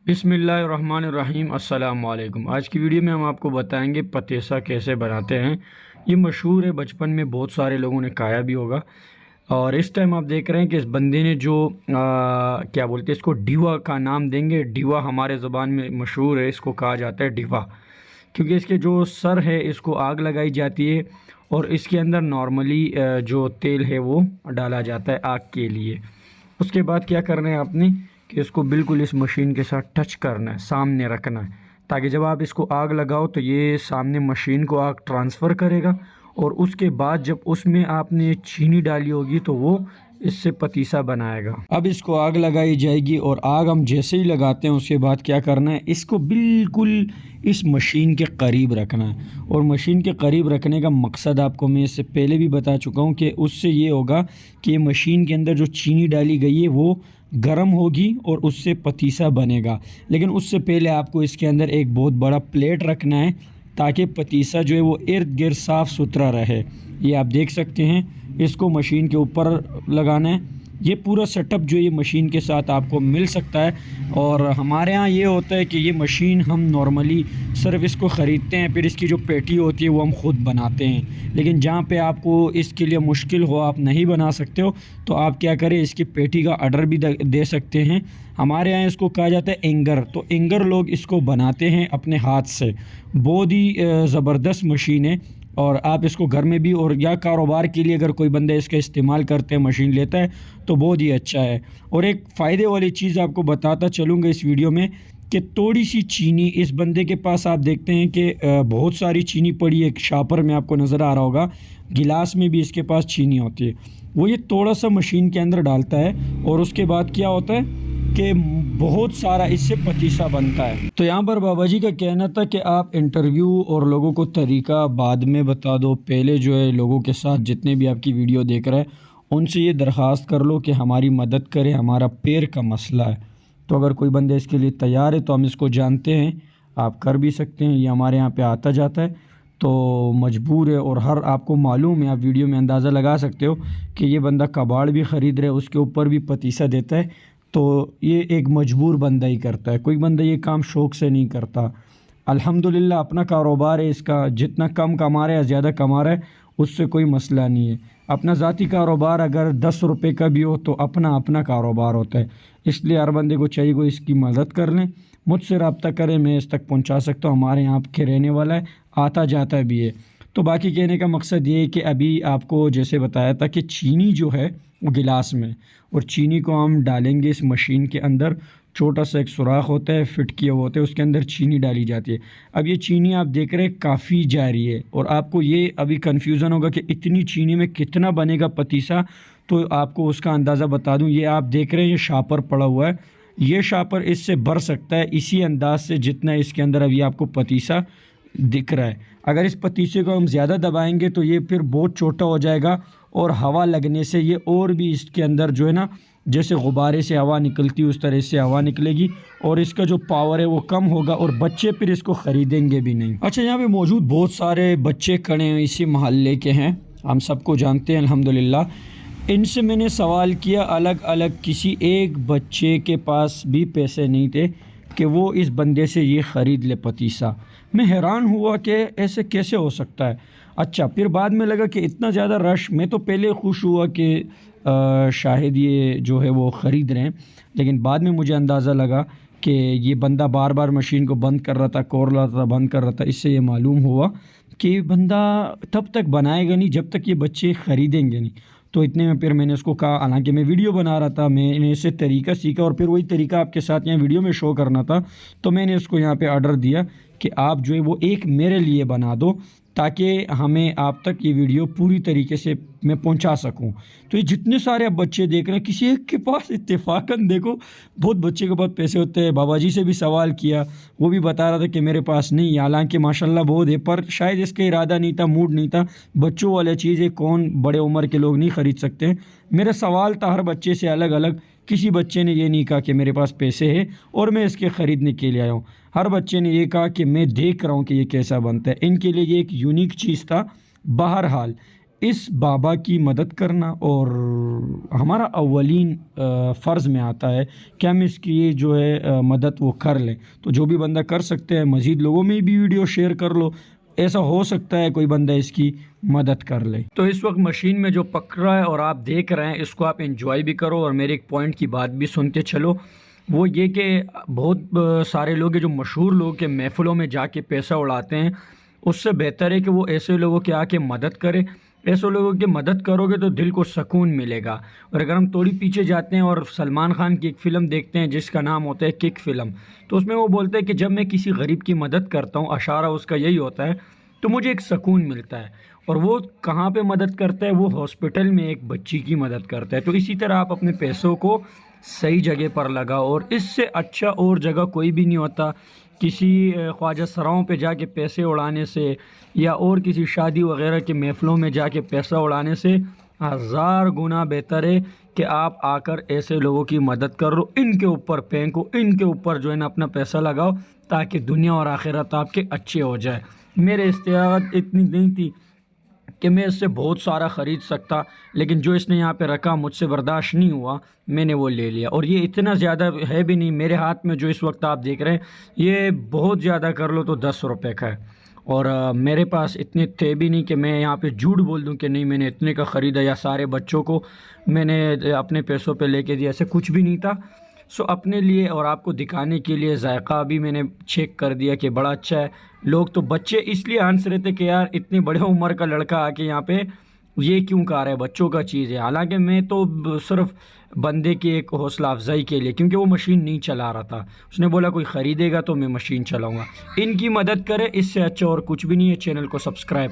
बिस्मिल्लाहिर्रहमानिर्रहीम अस्सलाम वालेकुम। आज की वीडियो में हम आपको बताएंगे पतीसा कैसे बनाते हैं। ये मशहूर है, बचपन में बहुत सारे लोगों ने खाया भी होगा। और इस टाइम आप देख रहे हैं कि इस बंदे ने जो क्या बोलते हैं इसको, डीवा का नाम देंगे। डीवा हमारे ज़बान में मशहूर है, इसको कहा जाता है डीवा, क्योंकि इसके जो सर है इसको आग लगाई जाती है और इसके अंदर नॉर्मली जो तेल है वो डाला जाता है आग के लिए। उसके बाद क्या करना है आपने कि इसको बिल्कुल इस मशीन के साथ टच करना है, सामने रखना है, ताकि जब आप इसको आग लगाओ तो ये सामने मशीन को आग ट्रांसफ़र करेगा। और उसके बाद जब उसमें आपने चीनी डाली होगी तो वो इससे पतीसा बनाएगा। अब इसको आग लगाई जाएगी और आग हम जैसे ही लगाते हैं उसके बाद क्या करना है, इसको बिल्कुल इस मशीन के करीब रखना है। और मशीन के करीब रखने का मकसद आपको मैं इससे पहले भी बता चुका हूँ कि उससे ये होगा कि मशीन के अंदर जो चीनी डाली गई है वो गर्म होगी और उससे पतीसा बनेगा। लेकिन उससे पहले आपको इसके अंदर एक बहुत बड़ा प्लेट रखना है ताकि पतीसा जो है वो इर्द गिर्द साफ़ सुथरा रहे। ये आप देख सकते हैं, इसको मशीन के ऊपर लगाना है। ये पूरा सेटअप जो ये मशीन के साथ आपको मिल सकता है। और हमारे यहाँ ये होता है कि ये मशीन हम नॉर्मली सिर्फ इसको ख़रीदते हैं, फिर इसकी जो पेटी होती है वो हम ख़ुद बनाते हैं। लेकिन जहाँ पे आपको इसके लिए मुश्किल हो, आप नहीं बना सकते हो, तो आप क्या करें, इसकी पेटी का ऑर्डर भी दे सकते हैं। हमारे यहाँ इसको कहा जाता है एंगर। तो एंगर लोग इसको बनाते हैं अपने हाथ से। बहुत ही ज़बरदस्त मशीन है और आप इसको घर में भी और या कारोबार के लिए अगर कोई बंदा इसका इस्तेमाल करते हैं, मशीन लेता है तो बहुत ही अच्छा है। और एक फ़ायदे वाली चीज़ आपको बताता चलूँगा इस वीडियो में कि थोड़ी सी चीनी इस बंदे के पास, आप देखते हैं कि बहुत सारी चीनी पड़ी है। एक शापर में आपको नज़र आ रहा होगा, गिलास में भी इसके पास चीनी होती है। वो ये थोड़ा सा मशीन के अंदर डालता है और उसके बाद क्या होता है कि बहुत सारा इससे पतीसा बनता है। तो यहाँ पर बाबा जी का कहना था कि आप इंटरव्यू और लोगों को तरीका बाद में बता दो, पहले जो है लोगों के साथ जितने भी आपकी वीडियो देख रहे हैं उनसे ये दरख्वास्त कर लो कि हमारी मदद करें, हमारा पैर का मसला है। तो अगर कोई बंदे इसके लिए तैयार है तो हम इसको जानते हैं, आप कर भी सकते हैं। ये हमारे यहाँ पे आता जाता है तो मजबूर है। और हर आपको मालूम है, आप वीडियो में अंदाज़ा लगा सकते हो कि ये बंदा कबाड़ भी ख़रीद रहे, उसके ऊपर भी पतीसा देता है। तो ये एक मजबूर बंदा ही करता है, कोई बंदा ये काम शौक़ से नहीं करता। अल्हम्दुलिल्लाह अपना कारोबार है इसका, जितना कम कमा रहा है या ज़्यादा कमा रहा है उससे कोई मसला नहीं है। अपना ज़ाती कारोबार अगर 10 रुपये का भी हो तो अपना अपना कारोबार होता है। इसलिए हर बंदे को चाहिए को इसकी मदद कर लें, मुझसे रब्ता करें, मैं इस तक पहुंचा सकता हूं। हमारे यहाँ के रहने वाला है, आता जाता भी है। तो बाकी कहने का मकसद ये है कि अभी आपको जैसे बताया था कि चीनी जो है वो गिलास में, और चीनी को हम डालेंगे इस मशीन के अंदर। छोटा सा एक सुराख होता है, फिट किया हुआ होता है, उसके अंदर चीनी डाली जाती है। अब ये चीनी आप देख रहे हैं काफ़ी जा रही है और आपको ये अभी कन्फ्यूज़न होगा कि इतनी चीनी में कितना बनेगा पतीसा। तो आपको उसका अंदाज़ा बता दूं, ये आप देख रहे हैं ये शापर पड़ा हुआ है, ये शापर इससे भर सकता है इसी अंदाज से जितना इसके अंदर अभी आपको पतीसा दिख रहा है। अगर इस पतीसे को हम ज़्यादा दबाएंगे तो ये फिर बहुत छोटा हो जाएगा और हवा लगने से ये और भी इसके अंदर जो है ना, जैसे गुब्बारे से हवा निकलती है उस तरह से हवा निकलेगी और इसका जो पावर है वो कम होगा और बच्चे फिर इसको ख़रीदेंगे भी नहीं। अच्छा, यहाँ पे मौजूद बहुत सारे बच्चे खड़े हैं, इसी मोहल्ले के हैं, हम सबको जानते हैं अल्हम्दुलिल्लाह। इनसे मैंने सवाल किया अलग अलग, किसी एक बच्चे के पास भी पैसे नहीं थे कि वो इस बंदे से ये ख़रीद ले पतीसा। मैं हैरान हुआ कि ऐसे कैसे हो सकता है। अच्छा, फिर बाद में लगा कि इतना ज़्यादा रश, मैं तो पहले खुश हुआ कि शायद ये जो है वो ख़रीद रहे हैं, लेकिन बाद में मुझे अंदाज़ा लगा कि ये बंदा बार बार मशीन को बंद कर रहा था, खोल रहा था, बंद कर रहा था। इससे ये मालूम हुआ कि बंदा तब तक बनाएगा नहीं जब तक ये बच्चे ख़रीदेंगे नहीं। तो इतने में फिर मैंने उसको कहा, हालांकि मैं वीडियो बना रहा था, मैंने इससे तरीका सीखा और फिर वही तरीका आपके साथ यहाँ वीडियो में शो करना था। तो मैंने उसको यहाँ पे ऑर्डर दिया कि आप जो है वो एक मेरे लिए बना दो ताकि हमें आप तक ये वीडियो पूरी तरीके से मैं पहुंचा सकूं। तो ये जितने सारे आप बच्चे देख रहे हैं, किसी एक के पास इत्तेफाकन देखो बहुत बच्चे के पास पैसे होते हैं। बाबा जी से भी सवाल किया, वो भी बता रहा था कि मेरे पास नहीं, हालांकि माशाल्लाह बहुत है, पर शायद इसका इरादा नहीं था, मूड नहीं था। बच्चों वाली चीज़ है, कौन बड़े उम्र के लोग नहीं ख़रीद सकते हैं। मेरा सवाल था हर बच्चे से अलग अलग, किसी बच्चे ने ये नहीं कहा कि मेरे पास पैसे है और मैं इसके ख़रीदने के लिए आया हूँ। हर बच्चे ने ये कहा कि मैं देख रहा हूँ कि ये कैसा बनता है। इनके लिए ये एक यूनिक चीज़ था। बहरहाल इस बाबा की मदद करना और हमारा अव्वलीन फ़र्ज़ में आता है कि हम इसकी जो है मदद वो कर लें। तो जो भी बंदा कर सकते हैं मज़ीद लोगों में भी वीडियो शेयर कर लो, ऐसा हो सकता है कोई बंदा इसकी मदद कर ले। तो इस वक्त मशीन में जो पक रहा है और आप देख रहे हैं, इसको आप एंजॉय भी करो और मेरे एक पॉइंट की बात भी सुनते चलो। वो ये कि बहुत सारे लोग हैं जो मशहूर लोग के महफ़िलों में जाके पैसा उड़ाते हैं, उससे बेहतर है कि वो ऐसे लोगों के आके मदद करें। ऐसे लोगों की मदद करोगे तो दिल को सुकून मिलेगा। और अगर हम थोड़ी पीछे जाते हैं और सलमान खान की एक फ़िल्म देखते हैं जिसका नाम होता है किक फ़िल्म, तो उसमें वो बोलते हैं कि जब मैं किसी गरीब की मदद करता हूँ, अशारा उसका यही होता है, तो मुझे एक सुकून मिलता है। और वो कहाँ पे मदद करता है? वो हॉस्पिटल में एक बच्ची की मदद करता है। तो इसी तरह आप अपने पैसों को सही जगह पर लगाओ, और इससे अच्छा और जगह कोई भी नहीं होता। किसी ख्वाजा सराओं पे जाके पैसे उड़ाने से या और किसी शादी वगैरह के महफ़िलों में जाके पैसा उड़ाने से हज़ार गुना बेहतर है कि आप आकर ऐसे लोगों की मदद करो, इनके ऊपर फेंको, इनके ऊपर जो है ना अपना पैसा लगाओ, ताकि दुनिया और आखिरत आपके अच्छे हो जाए। मेरे इस्तेआद इतनी नहीं थी कि मैं इससे बहुत सारा ख़रीद सकता, लेकिन जो इसने यहाँ पे रखा मुझसे बर्दाश्त नहीं हुआ, मैंने वो ले लिया। और ये इतना ज़्यादा है भी नहीं, मेरे हाथ में जो इस वक्त आप देख रहे हैं ये बहुत ज़्यादा कर लो तो 10 रुपये का है। और मेरे पास इतने थे भी नहीं कि मैं यहाँ पे झूठ बोल दूँ कि नहीं मैंने इतने का ख़रीदा या सारे बच्चों को मैंने अपने पैसों पे लेके दिया, ऐसे कुछ भी नहीं था। सो अपने लिए और आपको दिखाने के लिए जायका भी मैंने चेक कर दिया कि बड़ा अच्छा है। लोग तो बच्चे इसलिए हंस रहे थे कि यार इतनी बड़े उम्र का लड़का आके यहाँ पे ये क्यों खा रहा है, बच्चों का चीज़ है। हालांकि मैं तो सिर्फ बंदे की एक हौसला अफजाई के लिए, क्योंकि वो मशीन नहीं चला रहा था, उसने बोला कोई ख़रीदेगा तो मैं मशीन चलाऊँगा। इनकी मदद करें, इससे अच्छा और कुछ भी नहीं है। चैनल को सब्सक्राइब